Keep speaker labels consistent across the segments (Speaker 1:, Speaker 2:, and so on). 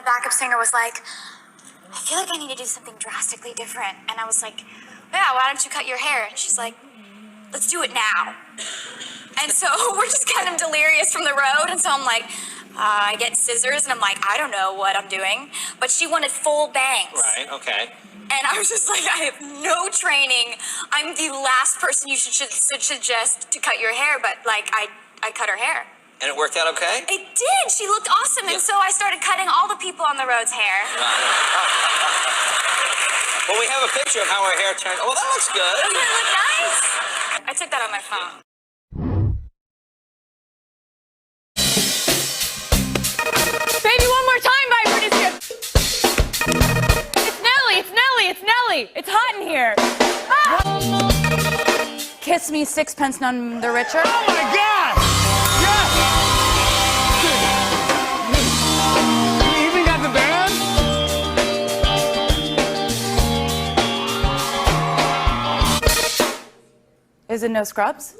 Speaker 1: the backup singer was like, I feel like I need to do something drastically different. And I was like, yeah, why don't you cut your hair? And she's like, let's do it now. And so we're just kind of delirious from the road. And so I'm like, I get scissors and I'm like, I don't know what I'm doing. But she wanted full bangs.
Speaker 2: Right, okay.
Speaker 1: And I was just like, I have no training. I'm the last person you should suggest to cut your hair. But like, I cut her hair.
Speaker 2: And it worked out okay?
Speaker 1: It did. She looked awesome. And so I started cutting all the people on the road's hair.
Speaker 2: Well, we have a picture of how her hair turned. Oh, that looks good.
Speaker 1: Doesn't it look nice? I took that on my phone.
Speaker 3: Baby, one more time, by Britney Spears. It's Nelly, it's Nelly, it's Nelly. It's hot in here. Ah! Kiss me, sixpence none the richer.
Speaker 4: Oh my God! Yes! You even got the band?
Speaker 3: Is it no scrubs?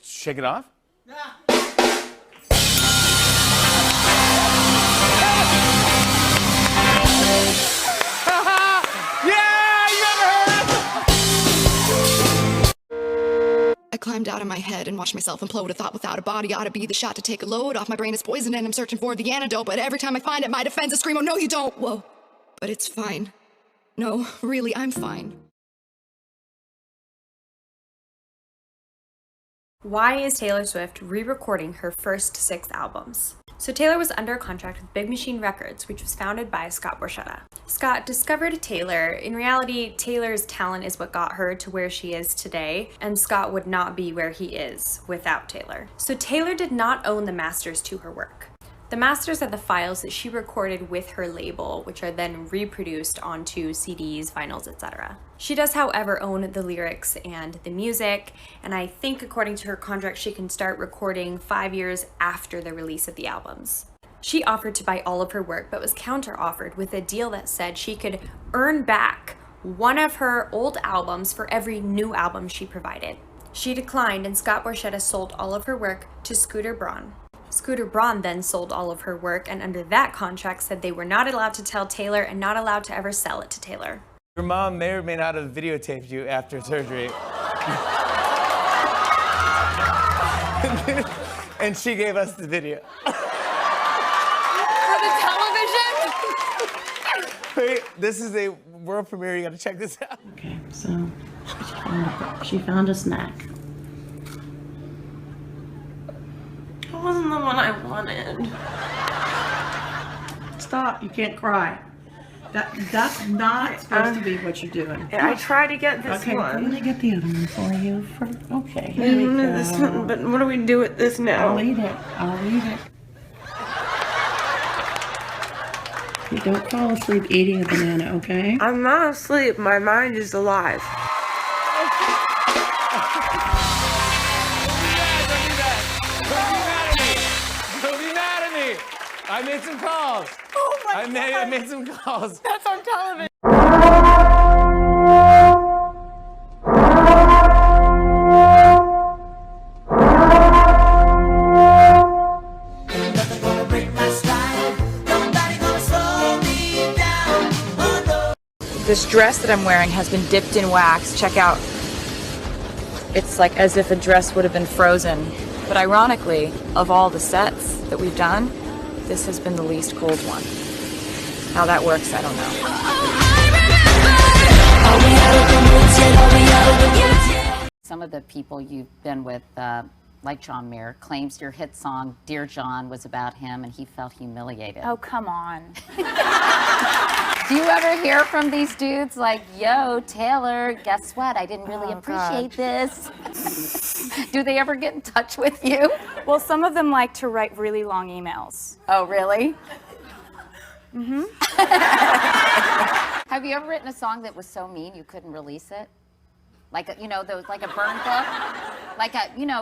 Speaker 4: Shake it off?
Speaker 5: I climbed out of my head and watched myself implode. A thought without a body ought to be the shot to take a load off. My brain is poison and I'm searching for the antidote. But every time I find it, my defenses scream, oh no you don't. Whoa, but it's fine. No, really, I'm fine.
Speaker 6: Why is Taylor Swift re-recording her first 6 albums? So Taylor was under contract with Big Machine Records, which was founded by Scott Borchetta. Scott discovered Taylor. In reality, Taylor's talent is what got her to where she is today, and Scott would not be where he is without Taylor. So Taylor did not own the masters to her work. The masters are the files that she recorded with her label, which are then reproduced onto CDs, vinyls, etc. She does, however, own the lyrics and the music, and I think according to her contract, she can start recording 5 years after the release of the albums. She offered to buy all of her work, but was counter-offered with a deal that said she could earn back one of her old albums for every new album she provided. She declined, and Scott Borchetta sold all of her work to Scooter Braun. Scooter Braun then sold all of her work, and under that contract said they were not allowed to tell Taylor and not allowed to ever sell it to Taylor.
Speaker 4: Your mom may or may not have videotaped you after surgery. And she gave us the video.
Speaker 3: For the television?
Speaker 4: Wait, this is a world premiere. You gotta check this out.
Speaker 7: Okay, so she found a snack. It wasn't the one I wanted. Stop, you can't cry. That's not supposed to be what you're doing.
Speaker 8: I try to get this
Speaker 7: one. Okay, let me get the other one for you. Okay, here we go.
Speaker 8: This one, but what do we do with this now?
Speaker 7: I'll eat it. I'll eat it. You don't fall asleep eating a banana, okay?
Speaker 8: I'm not asleep. My mind is alive.
Speaker 4: I made some calls.
Speaker 3: Oh my God.
Speaker 4: I made some calls.
Speaker 3: That's on television. This dress that I'm wearing has been dipped in wax. Check out. It's like as if a dress would have been frozen. But ironically, of all the sets that we've done, this has been the least cold one. How that works, I don't know.
Speaker 9: Some of the people you've been with, like John Mayer, claims your hit song, Dear John, was about him and he felt humiliated.
Speaker 3: Oh, come on.
Speaker 9: Do you ever hear from these dudes like, yo, Taylor, guess what? I didn't really appreciate this. Do they ever get in touch with you?
Speaker 3: Well, some of them like to write really long emails.
Speaker 9: Oh, really?
Speaker 3: Mm-hmm.
Speaker 9: Have you ever written a song that was so mean you couldn't release it? Like, like a burn book? Like,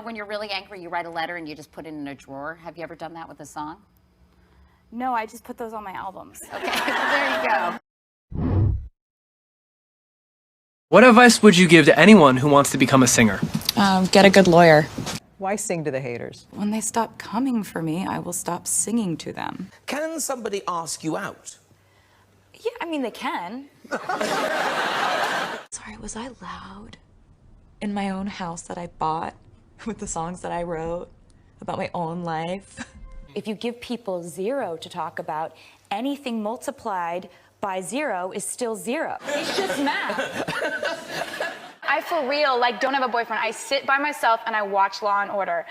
Speaker 9: when you're really angry, you write a letter and you just put it in a drawer. Have you ever done that with a song?
Speaker 3: No, I just put those on my albums.
Speaker 9: Okay, there you go.
Speaker 10: What advice would you give to anyone who wants to become a singer?
Speaker 3: Get a good lawyer.
Speaker 11: Why sing to the haters?
Speaker 3: When they stop coming for me, I will stop singing to them.
Speaker 2: Can somebody ask you out?
Speaker 3: Yeah, I mean, they can. Sorry, was I loud? In my own house that I bought with the songs that I wrote about my own life? If you give people 0 to talk about, anything multiplied by 0 is still 0. It's just math. I, for real, like, don't have a boyfriend. I sit by myself and I watch Law and Order.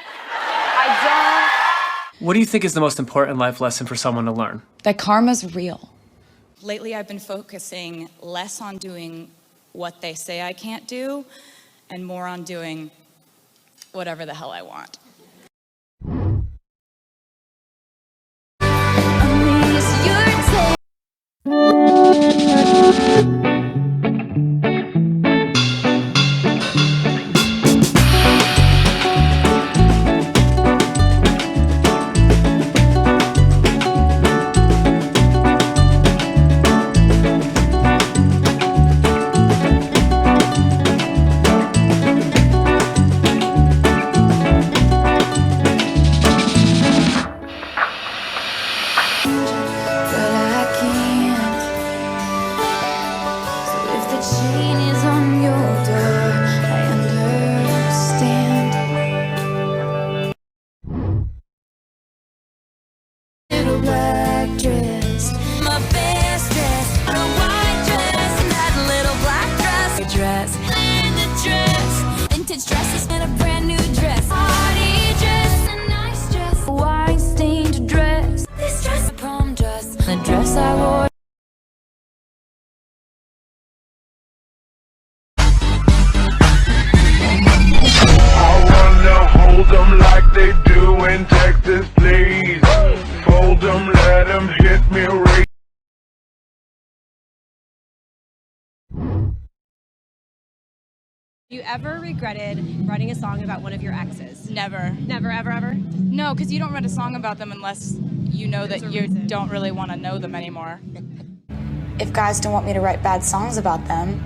Speaker 10: What do you think is the most important life lesson for someone to learn?
Speaker 3: That karma's real. Lately, I've been focusing less on doing what they say I can't do and more on doing whatever the hell I want.
Speaker 6: Have you ever regretted writing a song about one of your exes?
Speaker 3: Never.
Speaker 6: Never, ever, ever?
Speaker 3: No, because you don't write a song about them unless you know that you don't really want to know them anymore.
Speaker 1: If guys don't want me to write bad songs about them,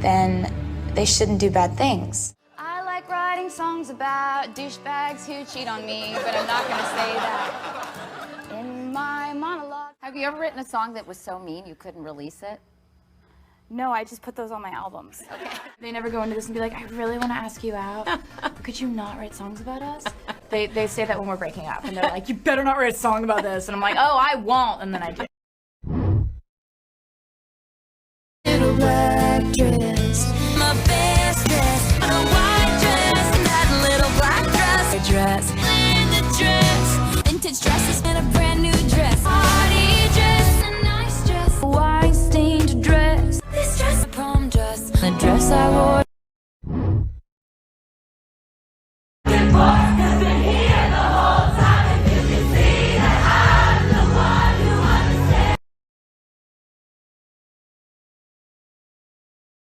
Speaker 1: then they shouldn't do bad things.
Speaker 9: I like writing songs about douchebags who cheat on me, but I'm not gonna say that in my monologue. Have you ever written a song that was so mean you couldn't release it?
Speaker 1: No, I just put those on my albums.
Speaker 9: Okay.
Speaker 1: They never go into this and be like, I really want to ask you out. Could you not write songs about us? They say that when we're breaking up, and they're like, you better not write a song about this. And I'm like, oh, I won't, and then I do. Little black dress, my best dress, a white dress, and that little black dress. In the dress, vintage dresses and a brand new dress. Party dress, a nice dress, a wine-stained dress. This dress, a prom dress, the dress I wore.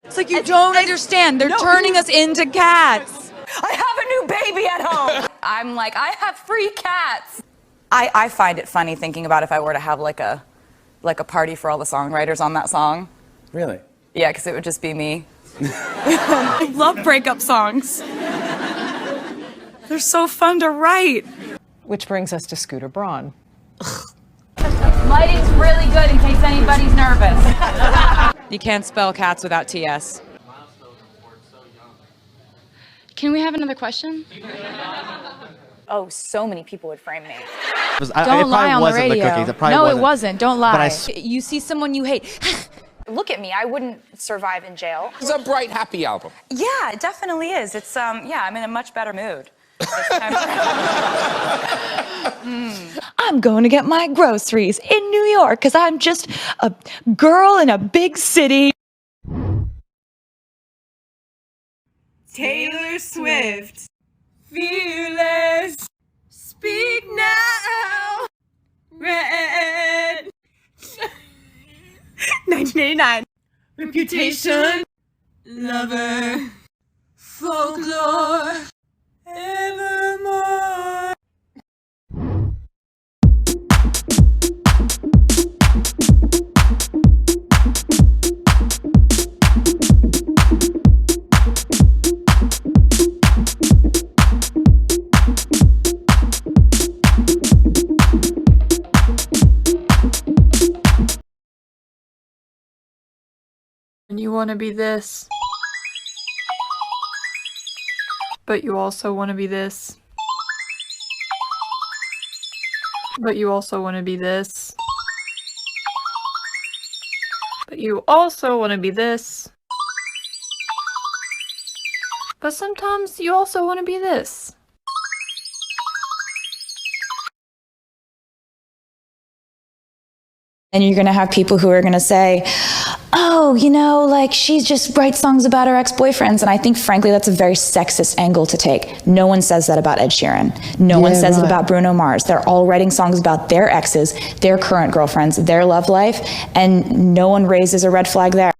Speaker 3: It's like you don't understand. They're turning us into cats.
Speaker 11: I have a new baby at home.
Speaker 3: I'm like, I have 3 cats. I find it funny thinking about if I were to have like a party for all the songwriters on that song.
Speaker 4: Really?
Speaker 3: Yeah, because it would just be me. I love breakup songs. They're so fun to write.
Speaker 11: Which brings us to Scooter Braun.
Speaker 9: Lighting's really good in case anybody's nervous.
Speaker 3: You can't spell cats without TS. Can we have another question? Oh, so many people would frame me.
Speaker 4: Don't lie on the radio.
Speaker 3: No, it wasn't. Don't lie.
Speaker 4: But
Speaker 3: You see someone you hate. Look at me. I wouldn't survive in jail.
Speaker 2: It's a bright, happy album.
Speaker 3: Yeah, it definitely is. It's yeah, I'm in a much better mood. I'm going to get my groceries in New York because I'm just a girl in a big city.
Speaker 8: Taylor Swift. Fearless. Speak now. Red. 1989. Reputation. Lover. Folklore. Evermore.
Speaker 3: And you want to be this. But you also want to be this. But you also want to be this. But you also want to be this. But sometimes you also want to be this.
Speaker 12: And you're going to have people who are going to say, oh, you know, like she just writes songs about her ex-boyfriends. And I think, frankly, that's a very sexist angle to take. No one says that about Ed Sheeran. No one says it about Bruno Mars. They're all writing songs about their exes, their current girlfriends, their love life, and no one raises a red flag there.